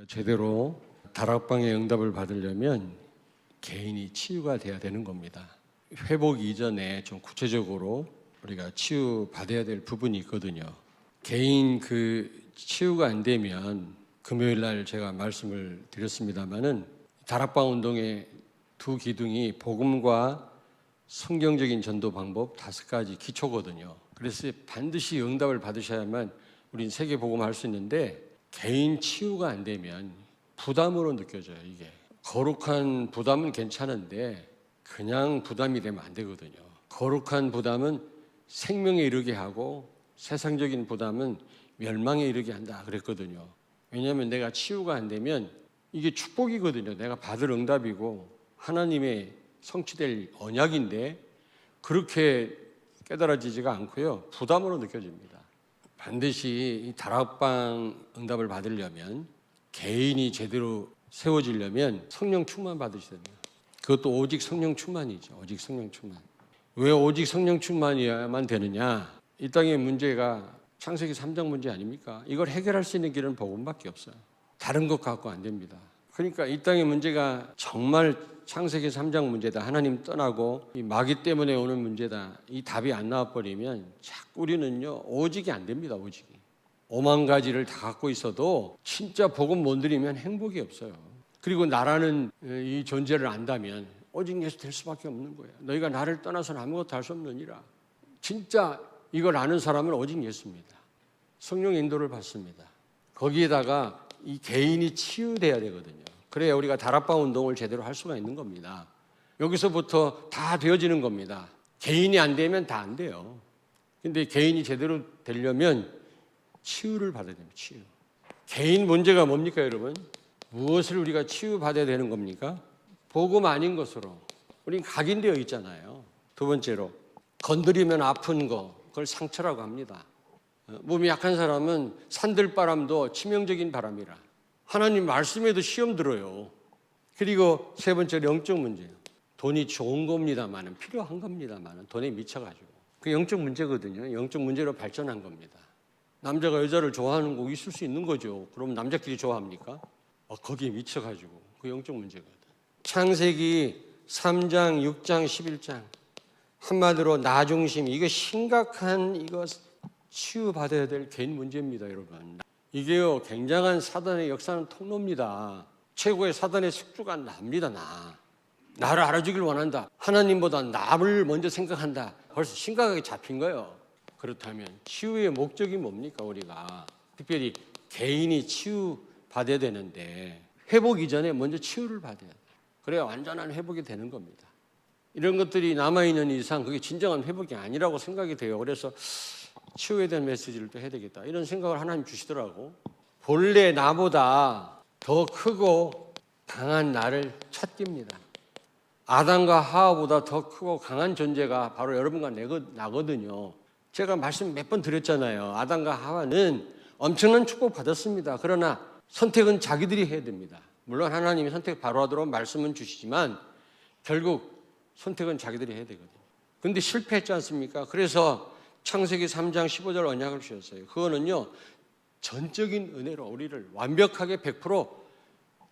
제대로 다락방의 응답을 받으려면 개인이 치유가 돼야 되는 겁니다. 회복 이전에 좀 구체적으로 우리가 치유받아야 될 부분이 있거든요. 개인 치유가 안 되면 금요일 날 제가 말씀을 드렸습니다마는 다락방 운동의 두 기둥이 복음과 성경적인 전도 방법 5가지 기초거든요. 그래서 반드시 응답을 받으셔야만 우린 세계 복음할 수 있는데 개인 치유가 안 되면 부담으로 느껴져요. 이게 거룩한 부담은 괜찮은데 그냥 부담이 되면 안 되거든요. 거룩한 부담은 생명에 이르게 하고 세상적인 부담은 멸망에 이르게 한다 그랬거든요. 왜냐하면 내가 치유가 안 되면 이게 축복이거든요. 내가 받을 응답이고 하나님의 성취될 언약인데 그렇게 깨달아지지가 않고요. 부담으로 느껴집니다. 반드시 이 다락방 응답을 받으려면 개인이 제대로 세워지려면 성령 충만 받으셔야 돼요. 그것도 오직 성령 충만이죠. 오직 성령 충만. 왜 오직 성령 충만이어야만 되느냐? 이 땅의 문제가 창세기 3장 문제 아닙니까? 이걸 해결할 수 있는 길은 복음밖에 없어요. 다른 것 갖고 안 됩니다. 그러니까 이 땅의 문제가 정말 창세기 3장 문제다. 하나님 떠나고 이 마귀 때문에 오는 문제다. 이 답이 안 나와버리면 자꾸 우리는요 오직이 안 됩니다. 오직이. 5만 가지를 다 갖고 있어도 진짜 복음 못 드리면 행복이 없어요. 그리고 나라는 이 존재를 안다면 오직 예수 될 수밖에 없는 거예요. 너희가 나를 떠나서는 아무것도 할 수 없느니라. 진짜 이걸 아는 사람은 오직 예수입니다. 성령 인도를 받습니다. 거기에다가 이 개인이 치유돼야 되거든요. 그래야 우리가 다락방 운동을 제대로 할 수가 있는 겁니다. 여기서부터 다 되어지는 겁니다. 개인이 안 되면 다 안 돼요. 근데 개인이 제대로 되려면 치유를 받아야 됩니다. 치유. 개인 문제가 뭡니까, 여러분? 무엇을 우리가 치유받아야 되는 겁니까? 복음 아닌 것으로. 우린 각인되어 있잖아요. 두 번째로, 건드리면 아픈 거, 그걸 상처라고 합니다. 몸이 약한 사람은 산들바람도 치명적인 바람이라. 하나님 말씀에도 시험 들어요. 그리고 세 번째로 영적 문제예요. 돈이 좋은 겁니다만은 필요한 겁니다만은 돈에 미쳐가지고. 그 영적 문제거든요. 영적 문제로 발전한 겁니다. 남자가 여자를 좋아하는 거 있을 수 있는 거죠. 그럼 남자끼리 좋아합니까? 거기에 미쳐가지고. 그 영적 문제거든. 창세기 3장, 6장, 11장. 한마디로 나 중심. 이거 심각한 이거 치유받아야 될 개인 문제입니다, 여러분. 이게요, 굉장한 사단의 역사는 통로입니다. 최고의 사단의 숙주가 납니다, 나. 나를 알아주길 원한다. 하나님보다 나를 먼저 생각한다. 벌써 심각하게 잡힌 거예요. 그렇다면 치유의 목적이 뭡니까, 우리가? 특별히 개인이 치유받아야 되는데 회복 이전에 먼저 치유를 받아야 돼요. 그래야 완전한 회복이 되는 겁니다. 이런 것들이 남아있는 이상 그게 진정한 회복이 아니라고 생각이 돼요. 그래서 치유에 대한 메시지를 또 해야 되겠다. 이런 생각을 하나님 주시더라고. 본래 나보다 더 크고 강한 나를 찾깁니다. 아담과 하와보다 더 크고 강한 존재가 바로 여러분과 나거든요. 제가 말씀 몇 번 드렸잖아요. 아담과 하와는 엄청난 축복 받았습니다. 그러나 선택은 자기들이 해야 됩니다. 물론 하나님이 선택 바로 하도록 말씀은 주시지만 결국 선택은 자기들이 해야 되거든요. 근데 실패했지 않습니까? 그래서 창세기 3장 15절 언약을 주셨어요. 그거는요, 전적인 은혜로 우리를 완벽하게 100%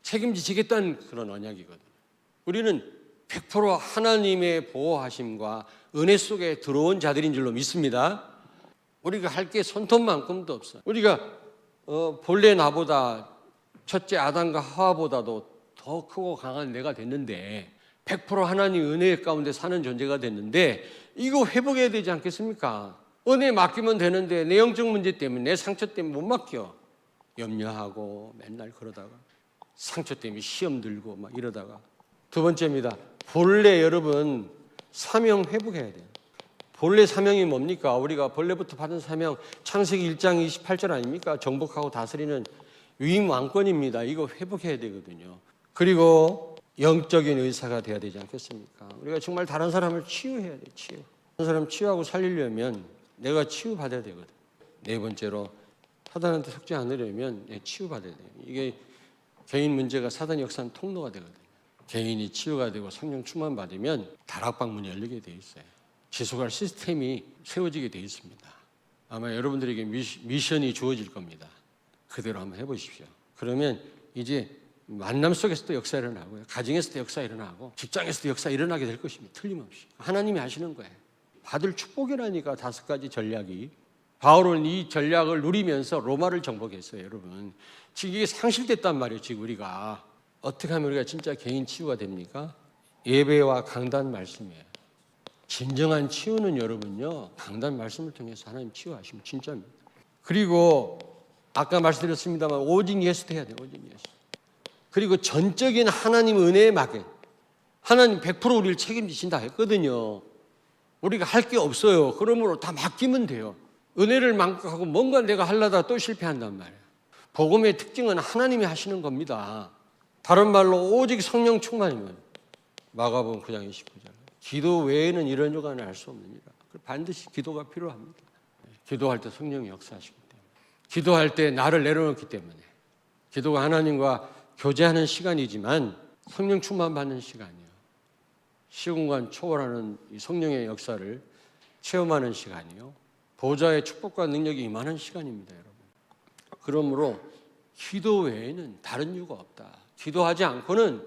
책임지시겠다는 그런 언약이거든요. 우리는 100% 하나님의 보호하심과 은혜 속에 들어온 자들인 줄로 믿습니다. 우리가 할 게 손톱만큼도 없어요. 우리가 본래 나보다 첫째 아담과 하와보다도 더 크고 강한 내가 됐는데 100% 하나님 은혜 가운데 사는 존재가 됐는데 이거 회복해야 되지 않겠습니까? 은혜 맡기면 되는데 내 영적 문제 때문에 내 상처 때문에 못 맡겨. 염려하고 맨날 그러다가 상처 때문에 시험 들고 막 이러다가. 두 번째입니다. 본래 여러분 사명 회복해야 돼요. 본래 사명이 뭡니까? 우리가 본래부터 받은 사명 창세기 1장 28절 아닙니까? 정복하고 다스리는 위임 왕권입니다. 이거 회복해야 되거든요. 그리고 영적인 의사가 돼야 되지 않겠습니까? 우리가 정말 다른 사람을 치유해야 돼요. 치유. 다른 사람 치유하고 살리려면 내가 치유받아야 되거든. 네 번째로 사단한테 속지 않으려면 치유받아야 돼요. 이게 개인 문제가 사단 역사는 통로가 되거든요. 개인이 치유가 되고 성령 충만 받으면 다락방 문이 열리게 돼 있어요. 지속할 시스템이 세워지게 돼 있습니다. 아마 여러분들에게 미션이 주어질 겁니다. 그대로 한번 해보십시오. 그러면 이제 만남 속에서도 역사 일어나고요. 가정에서도 역사 일어나고 직장에서도 역사 일어나게 될 것입니다. 틀림없이. 하나님이 하시는 거예요. 받을 축복이라니까 5가지 전략이. 바울은 이 전략을 누리면서 로마를 정복했어요, 여러분. 지금 이게 상실됐단 말이에요, 지금 우리가. 어떻게 하면 우리가 진짜 개인 치유가 됩니까? 예배와 강단 말씀이에요. 진정한 치유는 여러분요, 강단 말씀을 통해서 하나님 치유하시면 진짜입니다. 그리고 아까 말씀드렸습니다만 오직 예수 해야 돼요, 오직 예수. 그리고 전적인 하나님 은혜에 맡겨. 하나님 100% 우리를 책임지신다 했거든요. 우리가 할 게 없어요. 그러므로 다 맡기면 돼요. 은혜를 만끽하고 뭔가 내가 하려다 또 실패한단 말이에요. 복음의 특징은 하나님이 하시는 겁니다. 다른 말로 오직 성령 충만이면 마가복음 9장 29절. 기도 외에는 이런 요간을 알 수 없느니라. 반드시 기도가 필요합니다. 기도할 때 성령이 역사하시기 때문에. 기도할 때 나를 내려놓기 때문에. 기도가 하나님과 교제하는 시간이지만 성령 충만 받는 시간이에요. 시공간 초월하는 이 성령의 역사를 체험하는 시간이요. 보좌의 축복과 능력이 임하는 시간입니다, 여러분. 그러므로 기도 외에는 다른 이유가 없다. 기도하지 않고는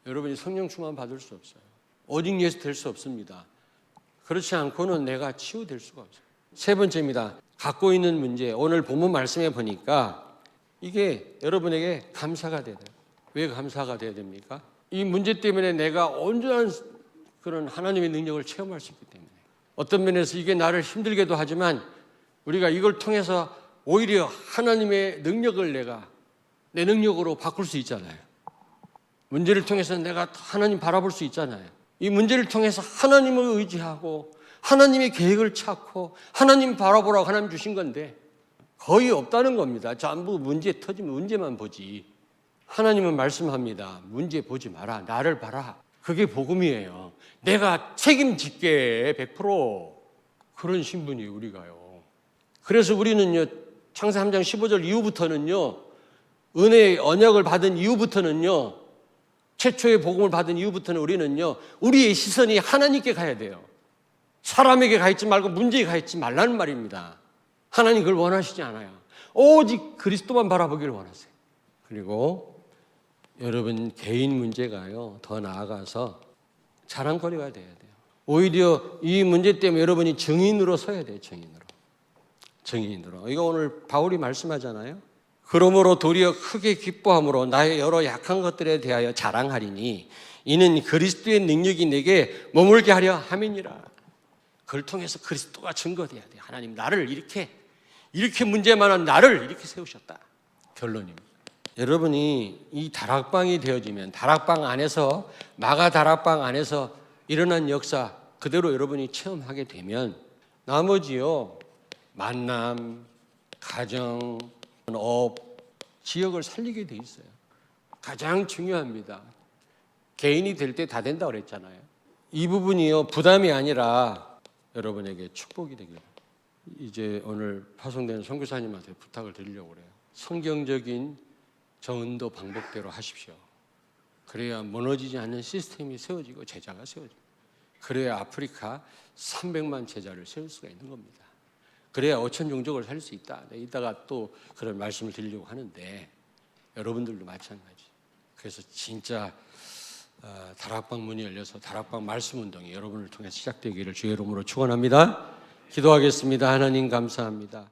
여러분이 성령 충만 받을 수 없어요. 오직 예수 될 수 없습니다. 그렇지 않고는 내가 치유될 수가 없어요. 세 번째입니다. 갖고 있는 문제. 오늘 본문 말씀에 보니까 이게 여러분에게 감사가 돼야 돼요. 왜 감사가 돼야 됩니까? 이 문제 때문에 내가 온전한 그런 하나님의 능력을 체험할 수 있기 때문에. 어떤 면에서 이게 나를 힘들게도 하지만 우리가 이걸 통해서 오히려 하나님의 능력을 내가 내 능력으로 바꿀 수 있잖아요. 문제를 통해서 내가 하나님 바라볼 수 있잖아요. 이 문제를 통해서 하나님을 의지하고 하나님의 계획을 찾고 하나님 바라보라고 하나님 주신 건데 거의 없다는 겁니다. 전부 문제 터지면 문제만 보지. 하나님은 말씀합니다. 문제 보지 마라. 나를 봐라. 그게 복음이에요. 내가 책임질게 100%. 그런 신분이 우리가요. 그래서 우리는요. 창세 3장 15절 이후부터는요. 은혜의 언약을 받은 이후부터는요. 최초의 복음을 받은 이후부터는 우리는요. 우리의 시선이 하나님께 가야 돼요. 사람에게 가 있지 말고 문제에 가 있지 말라는 말입니다. 하나님 그걸 원하시지 않아요. 오직 그리스도만 바라보기를 원하세요. 그리고 여러분 개인 문제가요. 더 나아가서 자랑거리가 돼야 돼요. 오히려 이 문제 때문에 여러분이 증인으로 서야 돼요. 증인으로. 이거 오늘 바울이 말씀하잖아요. 그러므로 도리어 크게 기뻐함으로 나의 여러 약한 것들에 대하여 자랑하리니 이는 그리스도의 능력이 내게 머물게 하려 함이니라. 그걸 통해서 그리스도가 증거돼야 돼요. 하나님 나를 이렇게 문제 많은 나를 이렇게 세우셨다. 결론입니다. 여러분이 이 다락방이 되어지면 다락방 안에서 마가 다락방 안에서 일어난 역사 그대로 여러분이 체험하게 되면 나머지요 만남, 가정, 업, 지역을 살리게 돼 있어요. 가장 중요합니다. 개인이 될 때 다 된다고 그랬잖아요. 이 부분이요 부담이 아니라 여러분에게 축복이 되길. 이제 오늘 파송되는 선교사님한테 부탁을 드리려고 그래요. 성경적인 정은도 방법대로 하십시오. 그래야 무너지지 않는 시스템이 세워지고 제자가 세워집니다. 그래야 아프리카 300만 제자를 세울 수가 있는 겁니다. 그래야 5천 종족을 살릴 수 있다. 이따가 또 그런 말씀을 드리려고 하는데 여러분들도 마찬가지. 그래서 진짜 다락방 문이 열려서 다락방 말씀 운동이 여러분을 통해 시작되기를 주의 이름으로 축원합니다. 기도하겠습니다. 하나님 감사합니다.